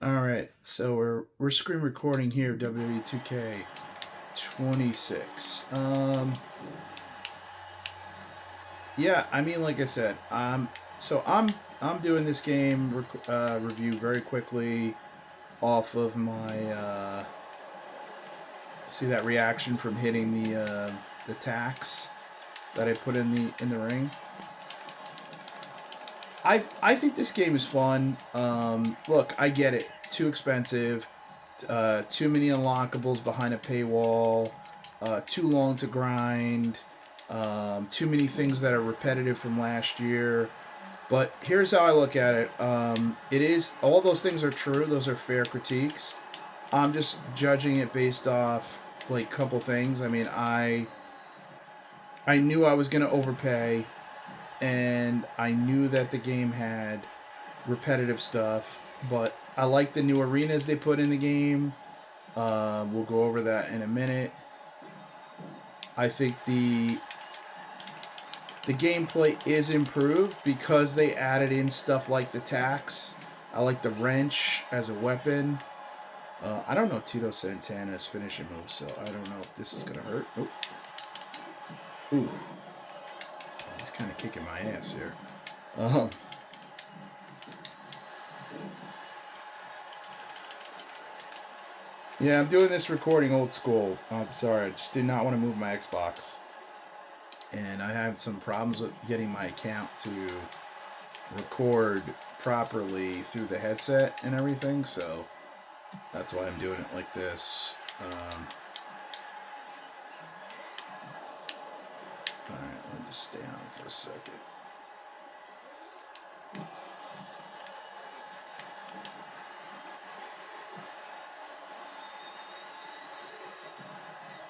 All right, so we're screen recording here, WWE 2K 26. Yeah, I mean, like I said, so I'm doing this game review very quickly off of my see that reaction from hitting the tax that I put in the ring. I think this game is fun. Look, I get it. Too expensive. Too many unlockables behind a paywall. Too long to grind. Too many things that are repetitive from last year. But here's how I look at it. It is all those things are true. Those are fair critiques. I'm just judging it based off like a couple things. I mean, I knew I was gonna overpay, and I knew that the game had repetitive stuff, but I like the new arenas they put in the game. We'll go over that in a minute. I think the gameplay is improved because they added in stuff like the tax. I like the wrench as a weapon. I don't know Tito Santana's finishing move, so I don't know if this is gonna hurt. Nope. Ooh, he's kind of kicking my ass here. Um, yeah, I'm doing this recording old school. I'm sorry, I just did not want to move my Xbox, and I had some problems with getting my account to record properly through the headset and everything, so that's why I'm doing it like this. Alright, let me just stay on for a second.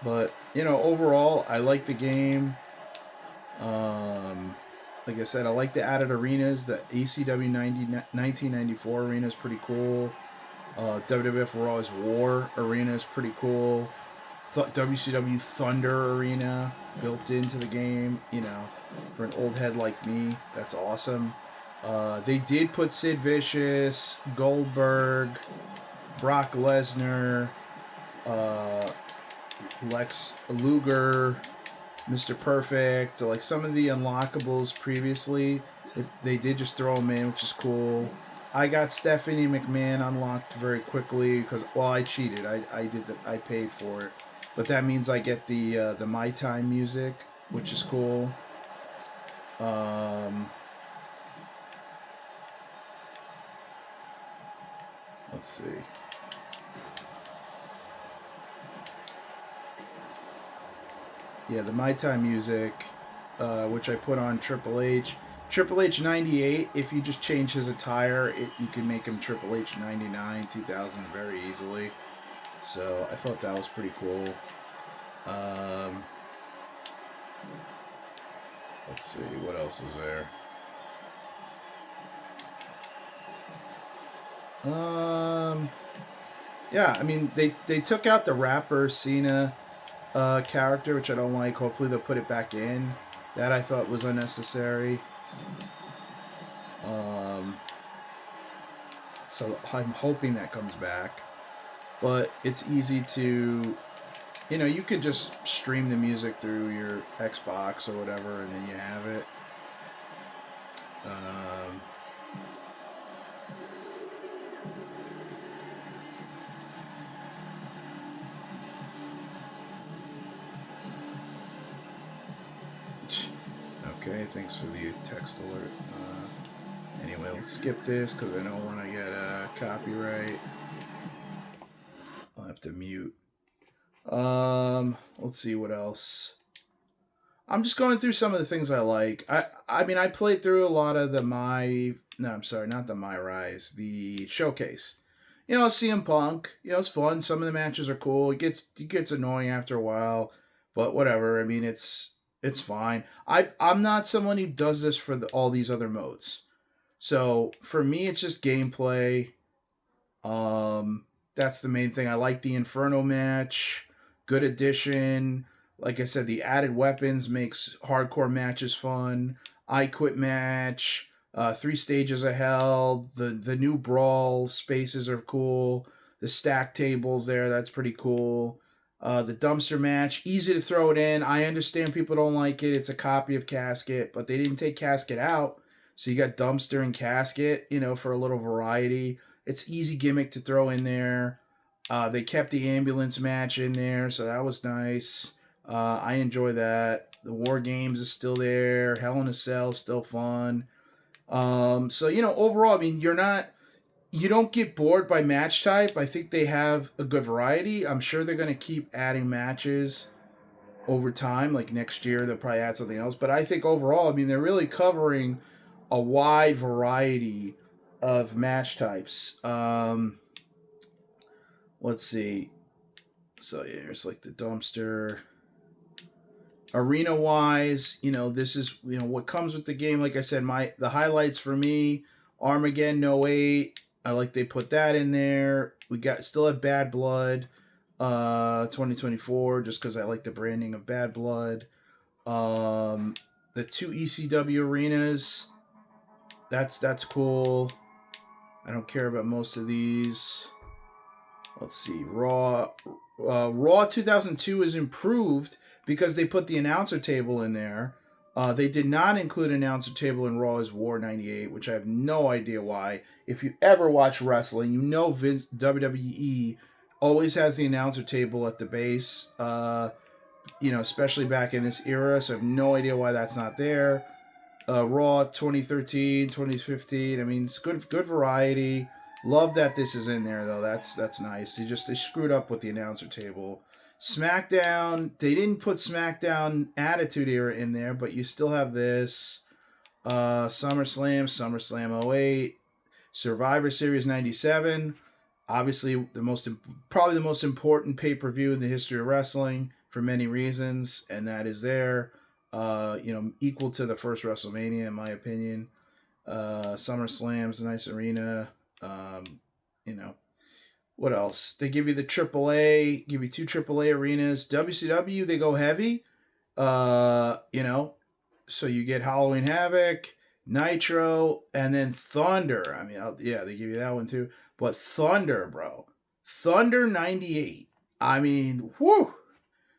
But, overall, I like the game. Like I said, I like the added arenas. The ACW 1994 arena is pretty cool. WWF Raw's War arena is pretty cool. WCW Thunder arena built into the game. For an old head like me, that's awesome. They did put Sid Vicious, Goldberg, Brock Lesnar, uh, Lex Luger, Mr. Perfect, like some of the unlockables previously. They did just throw them in, which is cool. I got Stephanie McMahon unlocked very quickly because, well, I cheated. I paid for it, but that means I get the My Time music, which is cool. Let's see. Yeah, the My Time music, which I put on Triple H. Triple H 98, if you just change his attire, you can make him Triple H 99, 2000 very easily. So I thought that was pretty cool. Let's see, what else is there? Yeah, I mean, they took out the rapper Cena character, which I don't like. Hopefully they'll put it back in. That I thought was unnecessary. So I'm hoping that comes back. But it's easy to, you could just stream the music through your Xbox or whatever, and then you have it. Okay, thanks for the text alert. Anyway, let's skip this because I don't want to get a copyright. I'll have to mute. Let's see what else. I'm just going through some of the things I like. I mean, I played through a lot of I'm sorry, not the My Rise, the showcase. CM Punk. It's fun. Some of the matches are cool. It gets annoying after a while, but whatever. I mean, it's fine. I'm not someone who does this for all these other modes. So for me, it's just gameplay. That's the main thing. I like the Inferno match. Good addition. Like I said, the added weapons makes hardcore matches fun. I Quit match. Three stages of hell. The new brawl spaces are cool. The stack tables there, that's pretty cool. The dumpster match, easy to throw it in. I understand people don't like it. It's a copy of Casket, but they didn't take Casket out. So you got dumpster and Casket, for a little variety. It's easy gimmick to throw in there. They kept the ambulance match in there, so that was nice. I enjoy that. The War Games is still there. Hell in a Cell is still fun. So overall, I mean, you don't get bored by match type. I think they have a good variety. I'm sure they're going to keep adding matches over time. Like next year, they'll probably add something else. But I think overall, I mean, they're really covering a wide variety of match types. Let's see. So yeah, it's like the dumpster. Arena wise, this is what comes with the game. Like I said, the highlights for me, Armageddon '08. I like they put that in there. We still have Bad Blood, 2024, just because I like the branding of Bad Blood. The two ECW arenas, that's cool. I don't care about most of these. Let's see, Raw 2002 is improved because they put the announcer table in there. They did not include an announcer table in Raw's War '98, which I have no idea why. If you ever watch wrestling, WWE always has the announcer table at the base. Especially back in this era, so I have no idea why that's not there. Raw 2013, 2015. I mean, it's good variety. Love that this is in there though. That's nice. They screwed up with the announcer table. SmackDown, they didn't put SmackDown Attitude Era in there, but you still have this. SummerSlam 08, Survivor Series 97. Obviously, probably the most important pay-per-view in the history of wrestling for many reasons, and that is there. Equal to the first WrestleMania in my opinion. SummerSlam's a nice arena. What else? They give you the AAA, give you two AAA arenas. WCW, they go heavy. So you get Halloween Havoc, Nitro, and then Thunder. I mean, they give you that one too. But Thunder, bro. Thunder 98. I mean, whew.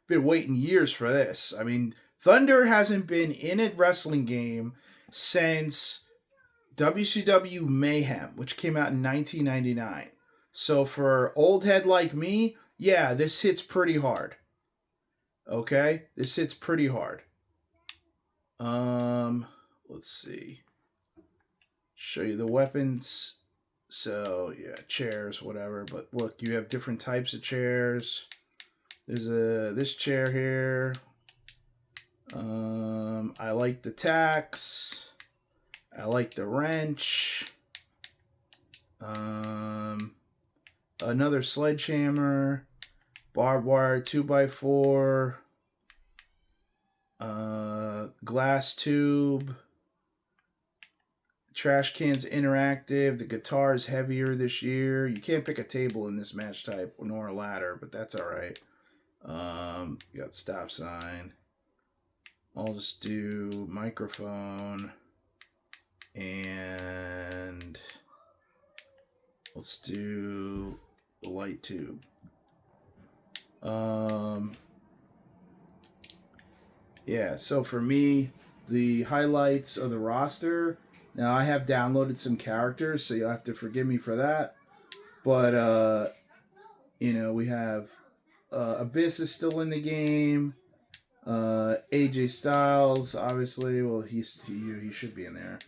Been waiting years for this. I mean, Thunder hasn't been in a wrestling game since WCW Mayhem, which came out in 1999. So for old head like me, yeah, this hits pretty hard. Okay? This hits pretty hard. Let's see. Show you the weapons. So, yeah, chairs, whatever. But look, you have different types of chairs. There's this chair here. I like the tacks. I like the wrench. Another sledgehammer. Barbed wire 2x4. Glass tube. Trash cans interactive. The guitar is heavier this year. You can't pick a table in this match type nor a ladder, but that's all right. You got stop sign. I'll just do microphone and let's do the light tube. Yeah, so for me, the highlights of the roster. Now I have downloaded some characters, so you'll have to forgive me for that. But we have Abyss is still in the game. AJ Styles, obviously, well he should be in there.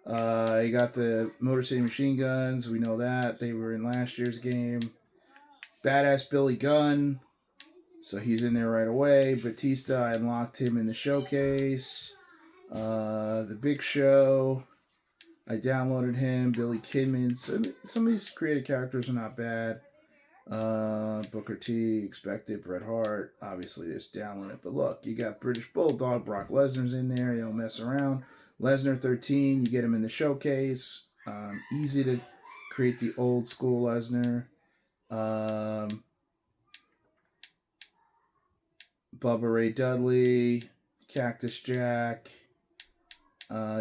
You got the Motor City Machine Guns. We know that they were in last year's game. Badass Billy Gunn, so he's in there right away. Batista, I unlocked him in the showcase. The Big Show, I downloaded him. Billy Kidman. Some of these creative characters are not bad. Booker T, Expected, Bret Hart, obviously just download it. But look, you got British Bulldog, Brock Lesnar's in there. You don't mess around. Lesnar 13, you get him in the showcase. Easy to create the old school Lesnar. Bubba Ray Dudley, Cactus Jack.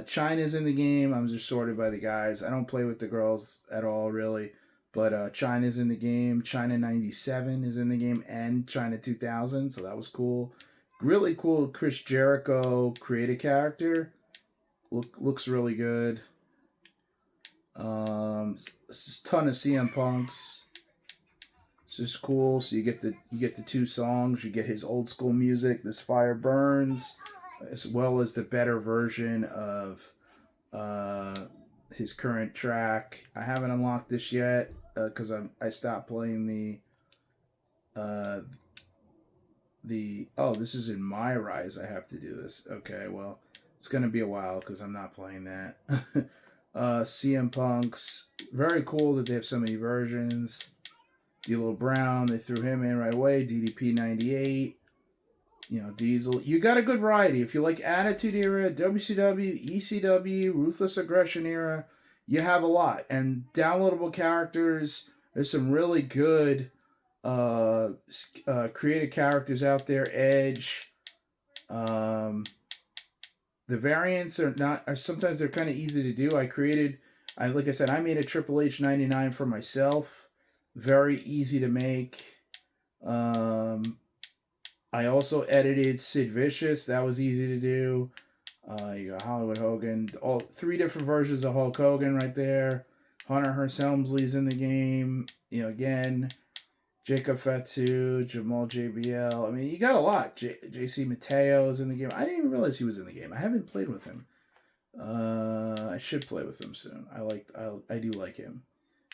China's in the game. I'm just sorted by the guys. I don't play with the girls at all, really. But China's in the game. China 97 is in the game, and China 2000, so that was cool. Really cool Chris Jericho creative character. Looks really good. Ton of CM Punks. It's just cool. So you get the two songs. You get his old school music, This Fire Burns, as well as the better version of his current track. I haven't unlocked this yet because I stopped playing oh, this is in My Rise. I have to do this. Okay, well, it's gonna be a while because I'm not playing that. CM Punk's very cool that they have so many versions. D'Lo Brown, they threw him in right away. DDP 98. Diesel. You got a good variety. If you like Attitude Era, WCW, ECW, Ruthless Aggression Era, you have a lot. And downloadable characters, there's some really good creative characters out there. Edge. The variants are sometimes they're kind of easy to do. Like I said, I made a Triple H 99 for myself. Very easy to make. I also edited Sid Vicious. That was easy to do. You got Hollywood Hogan. All 3 different versions of Hulk Hogan right there. Hunter Hearst Helmsley's in the game. Again, Jacob Fatu, Jamal JBL. I mean, you got a lot. JC Mateo's in the game. I didn't even realize he was in the game. I haven't played with him. I should play with him soon. I do like him.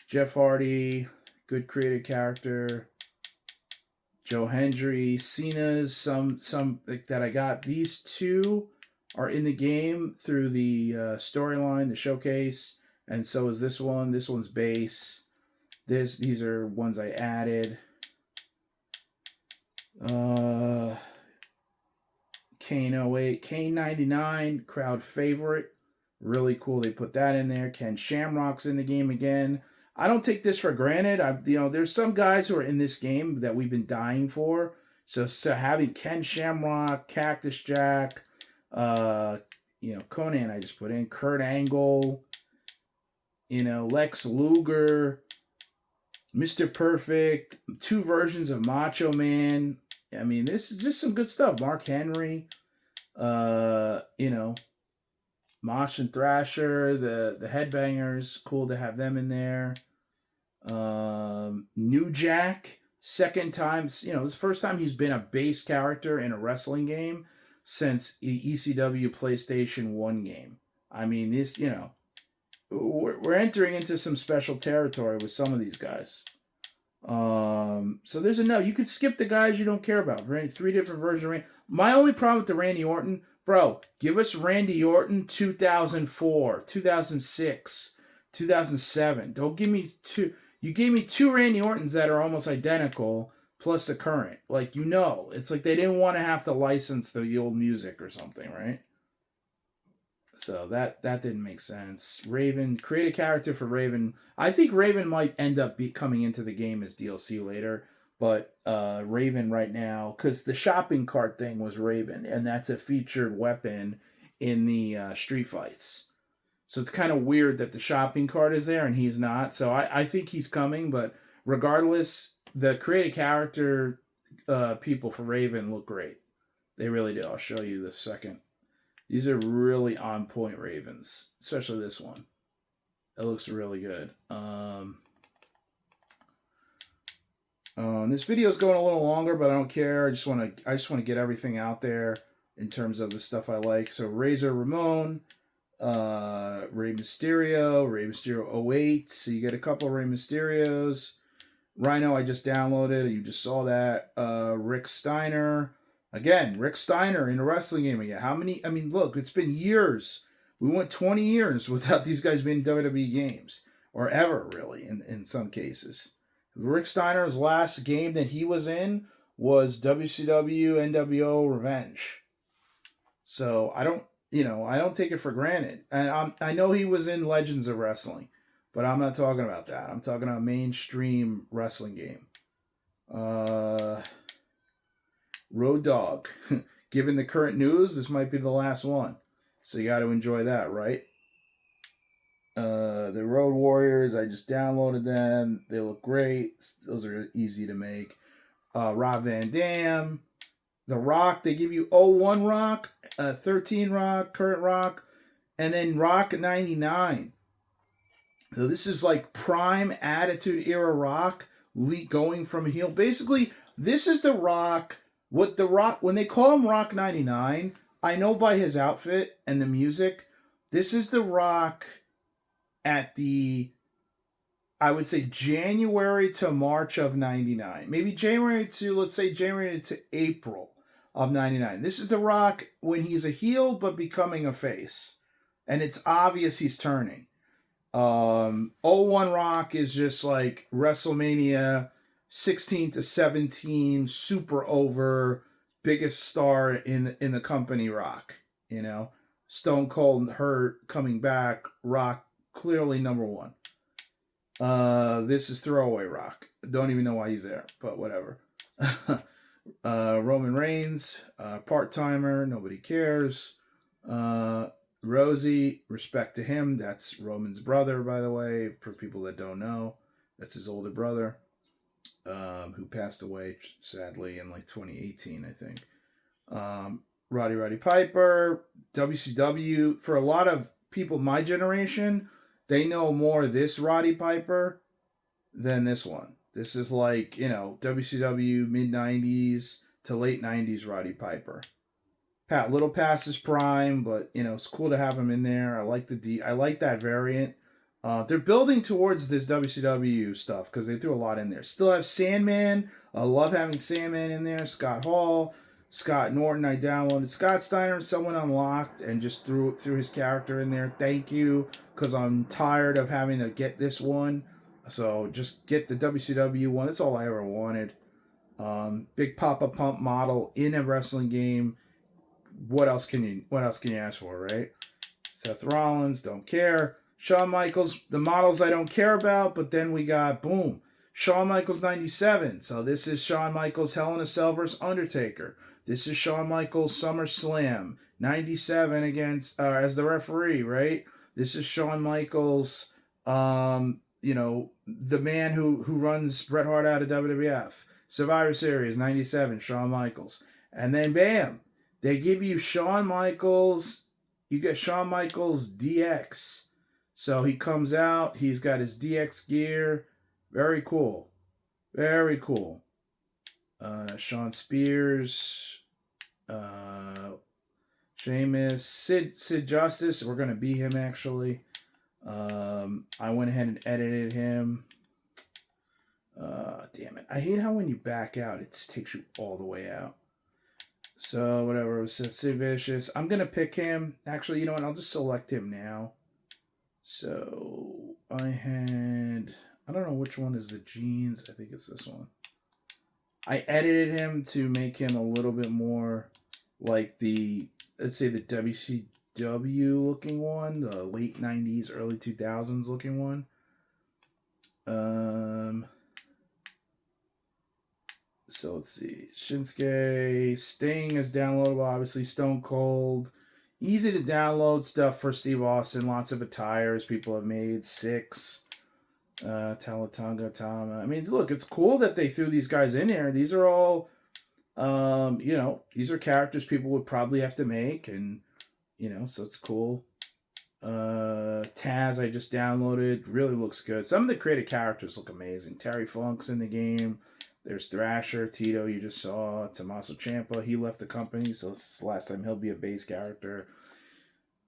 Jeff Hardy. Good creative character. Joe Hendry, Cena's some that I got. These 2 are in the game through the storyline, the showcase, and so is this one. This one's base. These are ones I added. Kane 08, Kane 99, crowd favorite. Really cool. They put that in there. Ken Shamrock's in the game again. I don't take this for granted. There's some guys who are in this game that we've been dying for. So having Ken Shamrock, Cactus Jack, Conan I just put in, Kurt Angle, Lex Luger, Mr. Perfect, 2 versions of Macho Man. I mean, this is just some good stuff. Mark Henry, Mosh and Thrasher, the Headbangers, cool to have them in there. New Jack, second time, this is the first time he's been a base character in a wrestling game since ECW PlayStation 1 game. I mean, this, we're entering into some special territory with some of these guys. So there's you could skip the guys you don't care about. 3 different versions of Randy. My only problem with the Randy Orton, bro, give us Randy Orton 2004, 2006, 2007. Don't give me 2. You gave me 2 Randy Ortons that are almost identical, plus the current. It's like they didn't want to have to license the old music or something, right? So that didn't make sense. Raven, create a character for Raven. I think Raven might end up coming into the game as DLC later, but Raven right now, because the shopping cart thing was Raven, and that's a featured weapon in the street fights. So it's kind of weird that the shopping cart is there and he's not. So I think he's coming, but regardless, the create a character people for Raven look great. They really do. I'll show you this second. These are really on point Ravens, especially this one. It looks really good. This video is going a little longer, but I don't care. I just want to get everything out there in terms of the stuff I like. So Razor Ramon, Rey Mysterio 08. So you get a couple of Rey Mysterios. Rhino I just downloaded. You just saw that. Rick Steiner. Again, Rick Steiner in a wrestling game again. How many? I mean, look, it's been years. We went 20 years without these guys being in WWE games. Or ever, really, in some cases. Rick Steiner's last game that he was in was WCW NWO Revenge. So I don't take it for granted. And I know he was in Legends of Wrestling, but I'm not talking about that. I'm talking about a mainstream wrestling game. Road Dogg. Given the current news, this might be the last one. So you got to enjoy that, right? The Road Warriors, I just downloaded them. They look great. Those are easy to make. Rob Van Dam, The Rock. They give you 01 Rock, 13 Rock, current Rock, and then Rock 99. So this is like prime Attitude Era Rock going from heel. Basically, this is the Rock. What the Rock, when they call him Rock 99, I know by his outfit and the music, this is the Rock at the, I would say, January to March of 99. Maybe January to, let's say, January to April of 99. This is the Rock when he's a heel but becoming a face. And it's obvious he's turning. 01 Rock is just like WrestleMania 16 to 17, super over, biggest star in the company Rock. You know, Stone Cold hurt, coming back, Rock clearly number one. This is throwaway Rock. Don't even know why he's there, but whatever. Roman Reigns, part timer, nobody cares. Rosie, respect to him. That's Roman's brother, by the way, for people that don't know. That's his older brother, who passed away, sadly, in like 2018, I think. Roddy Piper, WCW. For a lot of people my generation, they know more of this Roddy Piper than this one. This is like, WCW mid-90s to late 90s Roddy Piper. Little past his prime, but it's cool to have him in there. I like I like that variant. They're building towards this WCW stuff because they threw a lot in there. Still have Sandman. I love having Sandman in there. Scott Hall, Scott Norton. I downloaded Scott Steiner. Someone unlocked and just threw his character in there. Thank you, because I'm tired of having to get this one. So just get the WCW one. That's all I ever wanted. Big Papa Pump model in a wrestling game. What else can you ask for, right? Seth Rollins, don't care. Shawn Michaels, the models I don't care about, but then we got, boom, Shawn Michaels 97. So this is Shawn Michaels Hell in a Cell vs. Undertaker. This is Shawn Michaels SummerSlam 97 against as the referee, right? This is Shawn Michaels, the man who runs Bret Hart out of WWF. Survivor Series 97, Shawn Michaels. And then bam, they give you Shawn Michaels. You get Shawn Michaels DX. So he comes out. He's got his DX gear. Very cool. Very cool. Sean Spears. Sheamus. Sid Justice. We're going to be him, actually. I went ahead and edited him. Damn it. I hate how when you back out, it just takes you all the way out. So, whatever. It was Sid Vicious. I'm going to pick him. Actually, you know what? I'll just select him now. So, I don't know which one is the jeans. I think it's this one. I edited him to make him a little bit more like let's say the WCW looking one. The late 90s, early 2000s looking one. So let's see. Shinsuke, Sting is downloadable, obviously. Stone Cold. Easy to download stuff for Steve Austin. Lots of attires people have made. 6. Talatonga Tama. I mean, look, it's cool that they threw these guys in here. These are all, these are characters people would probably have to make. And, so it's cool. Taz I just downloaded. Really looks good. Some of the created characters look amazing. Terry Funk's in the game. There's Thrasher, Tito, you just saw, Tommaso Ciampa. He left the company, so this is the last time he'll be a base character.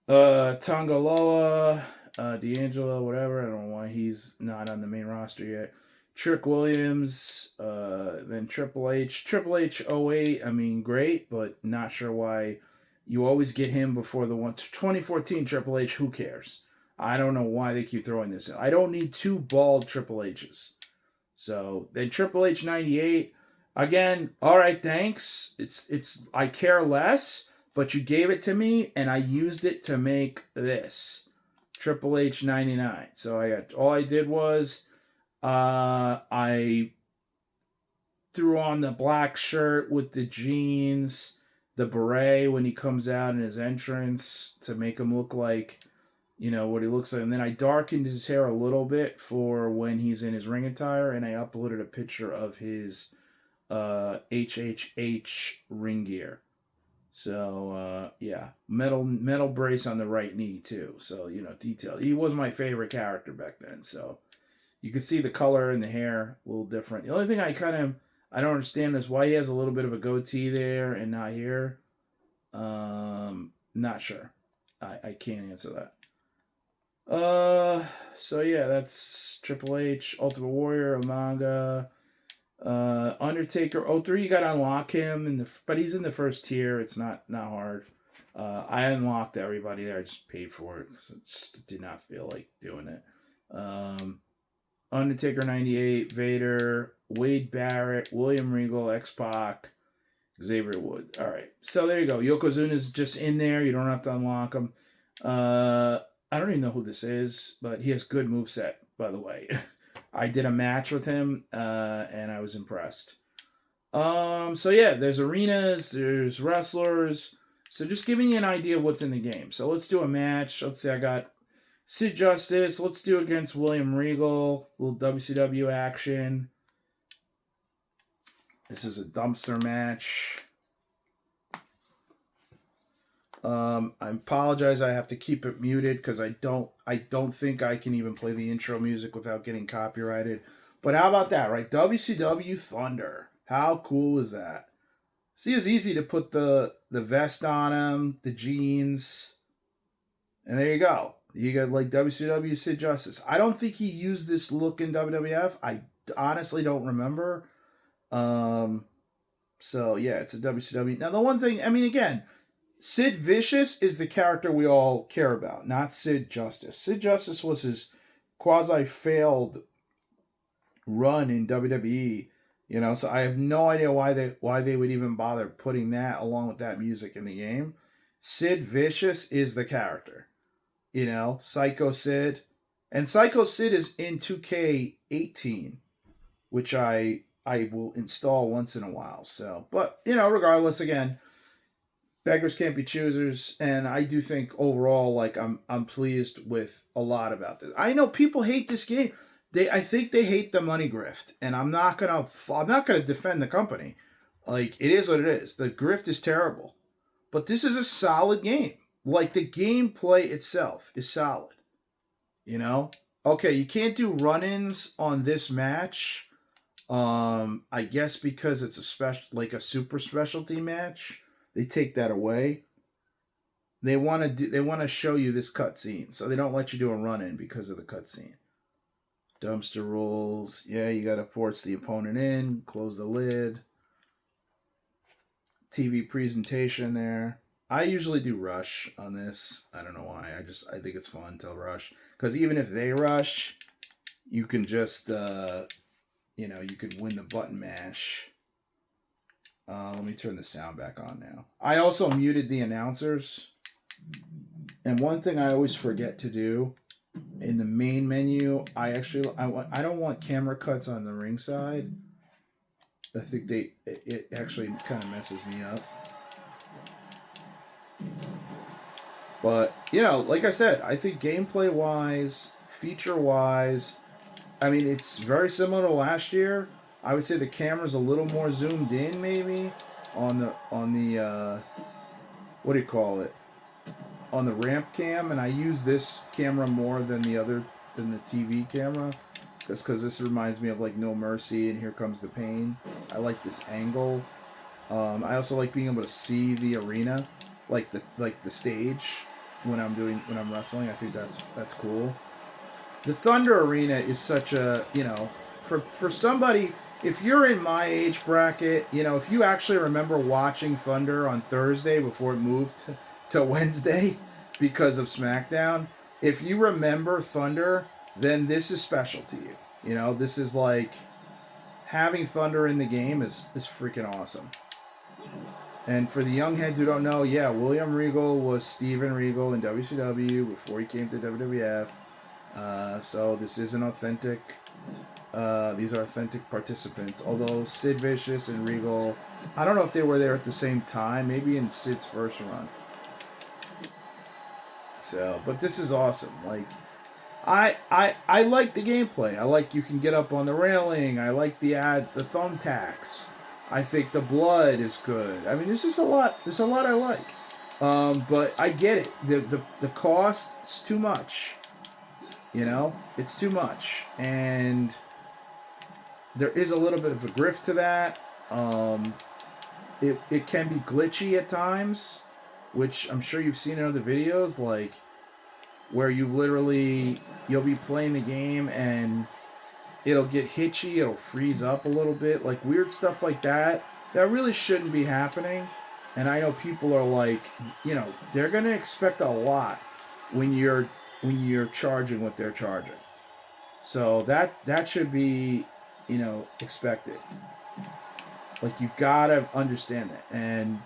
Tongaloa, D'Angelo, whatever. I don't know why he's not on the main roster yet. Trick Williams, then Triple H. Triple H 08, I mean, great, but not sure why you always get him before the 2014 Triple H. Who cares? I don't know why they keep throwing this in. I don't need 2 bald Triple H's. So then Triple H 98, again, all right, thanks. It's I care less, but you gave it to me and I used it to make this Triple H 99. So all I did was I threw on the black shirt with the jeans the beret when he comes out in his entrance to make him look like, what he looks like. And then I darkened his hair a little bit for when he's in his ring attire, and I uploaded a picture of his HHH ring gear. So yeah, metal brace on the right knee too. So detail. He was my favorite character back then. So you can see the color and the hair a little different. The only thing I don't understand is why he has a little bit of a goatee there and not here. Not sure. I can't answer that. So yeah, that's Triple H, Ultimate Warrior, Umaga, Undertaker. 03, you gotta unlock him but he's in the first tier. It's not hard. I unlocked everybody there. I just paid for it because I just did not feel like doing it. Undertaker 98, Vader, Wade Barrett, William Regal, X-Pac, Xavier Woods. All right, so there you go. Yokozuna's just in there. You don't have to unlock him. I don't even know who this is, but he has good moveset, by the way. I did a match with him, and I was impressed. So yeah, there's arenas, there's wrestlers. So just giving you an idea of what's in the game. So let's do a match. Let's say I got Sid Justice. Let's do it against William Regal. A little WCW action. This is a dumpster match. I apologize. I have to keep it muted because I don't think I can even play the intro music without getting copyrighted. But how about that, right? WCW Thunder. How cool is that? See, it's easy to put the vest on him, the jeans, and there you go. You got like WCW Sid Justice. I don't think he used this look in WWF. I honestly don't remember. So yeah, it's a WCW. Now the one thing, again, Sid Vicious is the character we all care about, not Sid Justice. Sid Justice was his quasi-failed run in WWE, so I have no idea why they would even bother putting that along with that music in the game. Sid Vicious is the character, Psycho Sid. And Psycho Sid is in 2K18, which I will install once in a while. So, but, regardless, again, beggars can't be choosers, and I do think overall, like I'm pleased with a lot about this. I know people hate this game. I think they hate the money grift, and I'm not gonna defend the company. Like, it is what it is. The grift is terrible, but this is a solid game. Like, the gameplay itself is solid. Okay, you can't do run-ins on this match. I guess because it's a super specialty match. They take that away. They want to show you this cutscene, so they don't let you do a run-in because of the cutscene. Dumpster rules. Yeah, you got to force the opponent in, close the lid. TV presentation there. I usually do rush on this. I don't know why. I think it's fun to rush. Because even if they rush, you can just, you could win the button mash. Let me turn the sound back on now. I also muted the announcers. And one thing I always forget to do in the main menu, I don't want camera cuts on the ringside. I think it actually kind of messes me up. But, like I said, I think gameplay-wise, feature-wise, it's very similar to last year. I would say the camera's a little more zoomed in, maybe, on the what do you call it? On the ramp cam, and I use this camera more than the TV camera, because this reminds me of like No Mercy and Here Comes the Pain. I like this angle. I also like being able to see the arena, like the stage when I'm wrestling. I think that's cool. The Thunder Arena is such a, for somebody, if you're in my age bracket, if you actually remember watching Thunder on Thursday before it moved to Wednesday because of SmackDown, if you remember Thunder, then this is special to you. This is like, having Thunder in the game is freaking awesome. And for the young heads who don't know, yeah, William Regal was Steven Regal in WCW before he came to WWF. So this is an authentic these are authentic participants. Although Sid Vicious and Regal, I don't know if they were there at the same time. Maybe in Sid's first run. So, but this is awesome. Like, I like the gameplay. I like you can get up on the railing. I like the thumbtacks. I think the blood is good. I mean, there's just a lot. There's a lot I like. But I get it. The cost's too much. You know, it's too much, and there is a little bit of a grift to that. It can be glitchy at times, which I'm sure you've seen in other videos, like where you'll be playing the game and it'll get hitchy, it'll freeze up a little bit, like weird stuff like that. That really shouldn't be happening. And I know people are like, they're gonna expect a lot when you're charging what they're charging. So that should be, expected. Like, you gotta understand that. And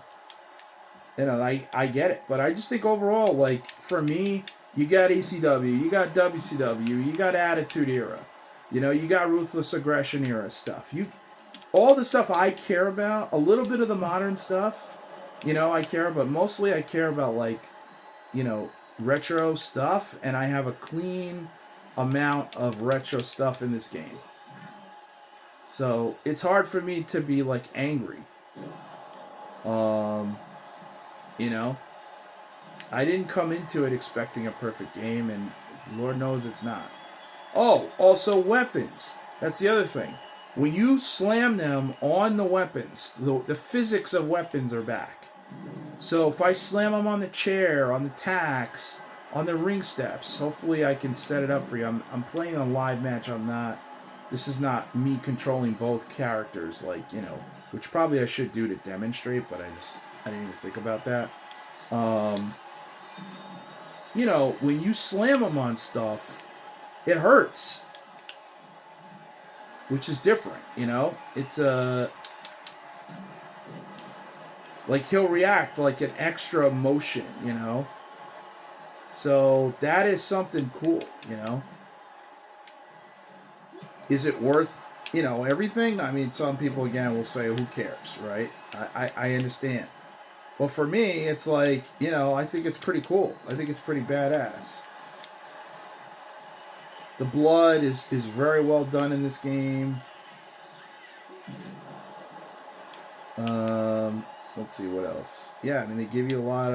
I get it. But I just think overall, like, for me, you got ECW, you got WCW, you got Attitude Era, you got Ruthless Aggression Era stuff. All the stuff I care about, a little bit of the modern stuff, I care about. Mostly I care about, like, retro stuff, and I have a clean amount of retro stuff in this game. So it's hard for me to be, like, angry. I didn't come into it expecting a perfect game, and Lord knows it's not. Oh, also weapons. That's the other thing. When you slam them on the weapons, the physics of weapons are back. So if I slam them on the chair, on the tacks, on the ring steps, hopefully I can set it up for you. I'm playing a live match. This is not me controlling both characters, like, which probably I should do to demonstrate, but I didn't even think about that. When you slam them on stuff, it hurts. Which is different, It's like, he'll react like an extra motion, So that is something cool, Is it worth, everything? I mean, some people, again, will say, who cares, right? I understand. Well, for me, it's like, I think it's pretty cool. I think it's pretty badass. The blood is very well done in this game. Let's see what else. Yeah, I mean, they give you a lot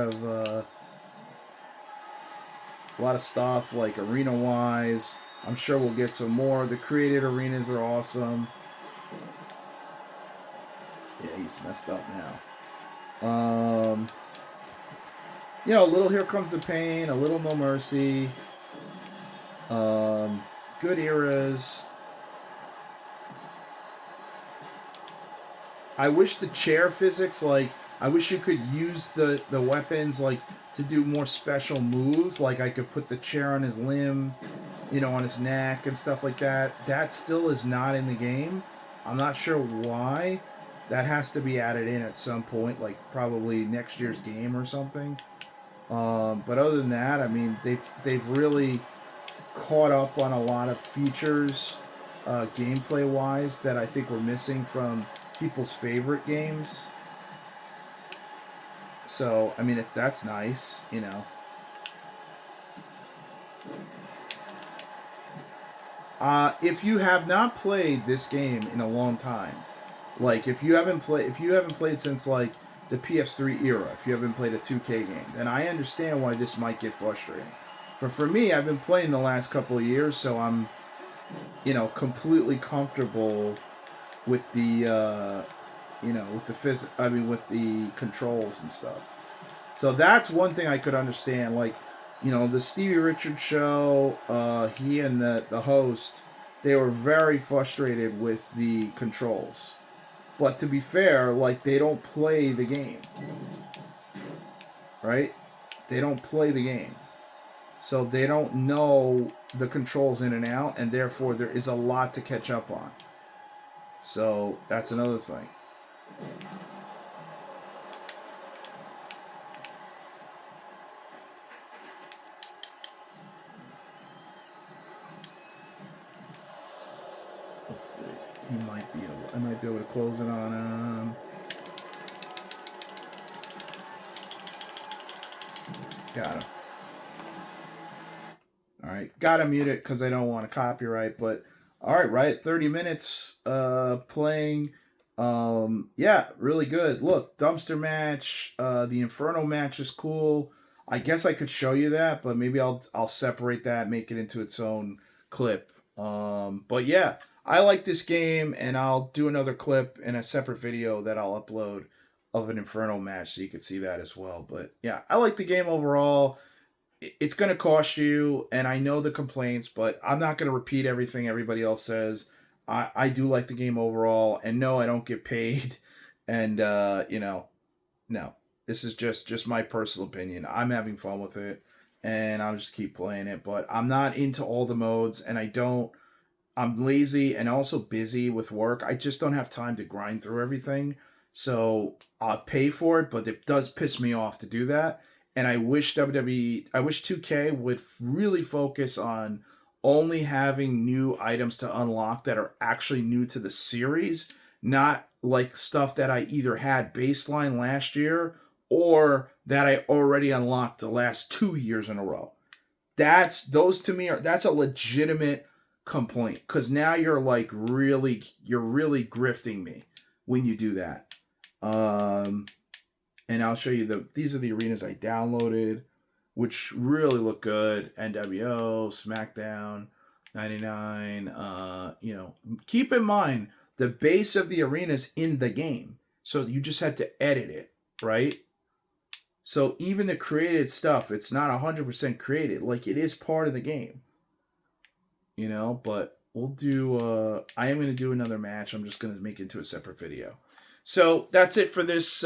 of stuff, like arena-wise. I'm sure we'll get some more. The created arenas are awesome. Yeah, he's messed up now. A little Here Comes the Pain, a little No Mercy. Good eras. I wish the chair physics, like, I wish you could use the weapons, like, to do more special moves. Like, I could put the chair on his limb, on his neck and stuff like that. That still is not in the game. I'm not sure why. That has to be added in at some point, like probably next year's game or something. But other than that, I mean, they've really caught up on a lot of features, gameplay wise, that I think were missing from people's favorite games. So, I mean, that's nice, If you have not played this game in a long time, like if you haven't played since, like, the PS3 era, if you haven't played a 2K game, then I understand why this might get frustrating. But for me, I've been playing the last couple of years, so I'm, completely comfortable with the, with the controls and stuff. So that's one thing I could understand. Like, the Stevie Richards show, he and the host, they were very frustrated with the controls. But to be fair, like, they don't play the game. Right? They don't play the game. So they don't know the controls in and out, and therefore there is a lot to catch up on. So that's another thing. Let's see. I might be able to close it on him. Got him. All right, gotta mute it because I don't want to copyright. But all right, 30 minutes playing. Yeah, really good. Look, dumpster match. The Inferno match is cool. I guess I could show you that, but maybe I'll separate that, make it into its own clip. But yeah, I like this game, and I'll do another clip in a separate video that I'll upload of an Inferno match so you can see that as well. But yeah, I like the game overall. It's going to cost you, and I know the complaints, but I'm not going to repeat everything everybody else says. I do like the game overall, and no, I don't get paid. And, no, this is just my personal opinion. I'm having fun with it, and I'll just keep playing it, but I'm not into all the modes, and I'm lazy and also busy with work. I just don't have time to grind through everything. So I'll pay for it, but it does piss me off to do that. And I wish 2K would really focus on only having new items to unlock that are actually new to the series, not like stuff that I either had baseline last year or that I already unlocked the last 2 years in a row. That's a legitimate complaint, because now you're really grifting me when you do that. And I'll show you these are the arenas I downloaded, which really look good. NWO, SmackDown, 99. Keep in mind the base of the arena's in the game, so you just had to edit it, right? So even the created stuff, it's not 100% created. Like, it is part of the game. But we'll do, I am going to do another match. I'm just going to make it into a separate video. So that's it for this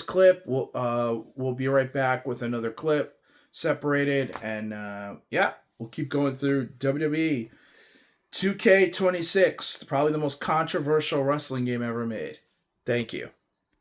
clip. We'll be right back with another clip separated. And, yeah, we'll keep going through WWE 2K26, probably the most controversial wrestling game ever made. Thank you.